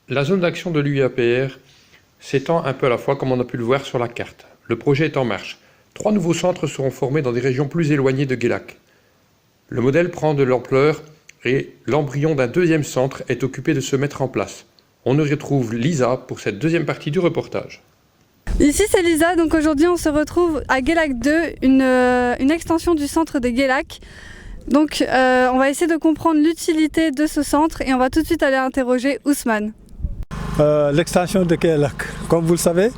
La zone d'action de l'UIAPR s'étend un peu à la fois comme on a pu le voir sur la carte. Le projet est en marche. 3 nouveaux centres seront formés dans des régions plus éloignées de Guélac. Le modèle prend de l'ampleur et l'embryon d'un deuxième centre est occupé de se mettre en place. On y retrouve Lisa pour cette deuxième partie du reportage. Ici c'est Lisa, donc aujourd'hui on se retrouve à Guélac 2, une extension du centre de Guélac. Donc on va essayer de comprendre l'utilité de ce centre et on va tout de suite aller interroger Ousmane. L'extension de Guélac, comme vous le savez,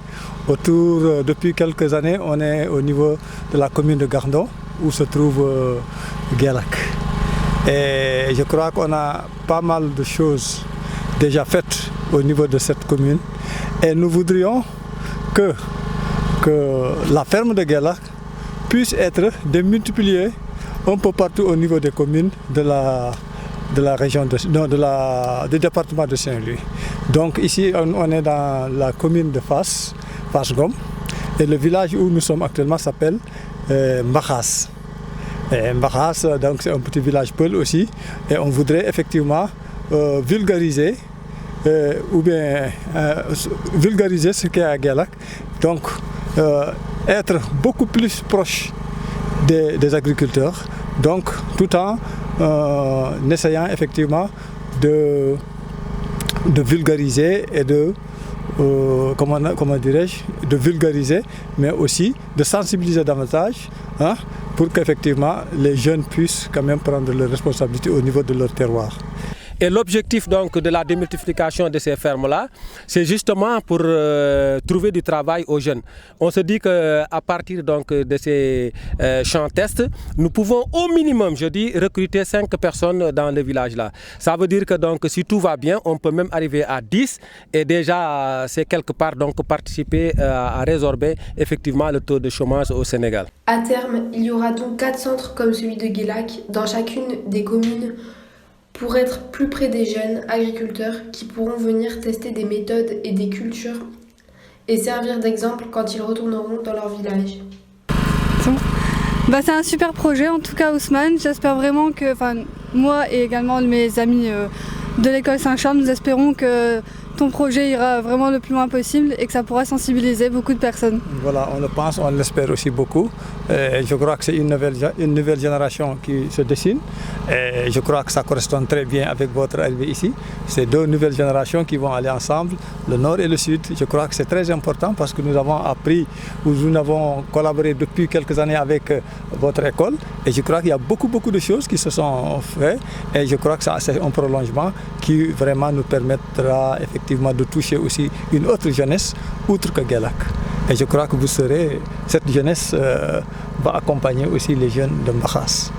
depuis quelques années, on est au niveau de la commune de Gardon, où se trouve Guélac. Et je crois qu'on a pas mal de choses déjà faites au niveau de cette commune. Et nous voudrions que la ferme de Guélac puisse être démultipliée un peu partout au niveau des communes de la région du département de Saint-Louis. Donc ici on est dans la commune de Fass-Ngom, et le village où nous sommes actuellement s'appelle Mbakhas. Mbakhas, donc c'est un petit village peul aussi, et on voudrait effectivement vulgariser vulgariser ce qu'est à Guélac, donc être beaucoup plus proche des agriculteurs, donc tout en essayant effectivement de vulgariser et de vulgariser, mais aussi de sensibiliser davantage, pour qu'effectivement les jeunes puissent quand même prendre leurs responsabilités au niveau de leur terroir. Et l'objectif donc de la démultiplication de ces fermes-là, c'est justement pour trouver du travail aux jeunes. On se dit qu'à partir donc de ces champs tests, nous pouvons au minimum, je dis, recruter 5 personnes dans le village-là. Ça veut dire que donc si tout va bien, on peut même arriver à 10 et déjà c'est quelque part donc participer à résorber effectivement le taux de chômage au Sénégal. À terme, il y aura donc 4 centres comme celui de Guélac dans chacune des communes, pour être plus près des jeunes agriculteurs qui pourront venir tester des méthodes et des cultures et servir d'exemple quand ils retourneront dans leur village. C'est un super projet en tout cas Ousmane, j'espère vraiment que moi et également mes amis de l'école Saint-Charles, nous espérons que ton projet ira vraiment le plus loin possible et que ça pourra sensibiliser beaucoup de personnes. Voilà, on le pense, on l'espère aussi beaucoup. Et je crois que c'est une nouvelle génération qui se dessine. Et je crois que ça correspond très bien avec votre arrivée ici. C'est 2 nouvelles générations qui vont aller ensemble, le nord et le sud. Je crois que c'est très important parce que nous avons appris, nous avons collaboré depuis quelques années avec votre école. Et je crois qu'il y a beaucoup de choses qui se sont faites. Et je crois que c'est un prolongement qui vraiment nous permettra effectivement de toucher aussi une autre jeunesse, outre que Guélac. Et je crois que cette jeunesse va accompagner aussi les jeunes de Mbakhas.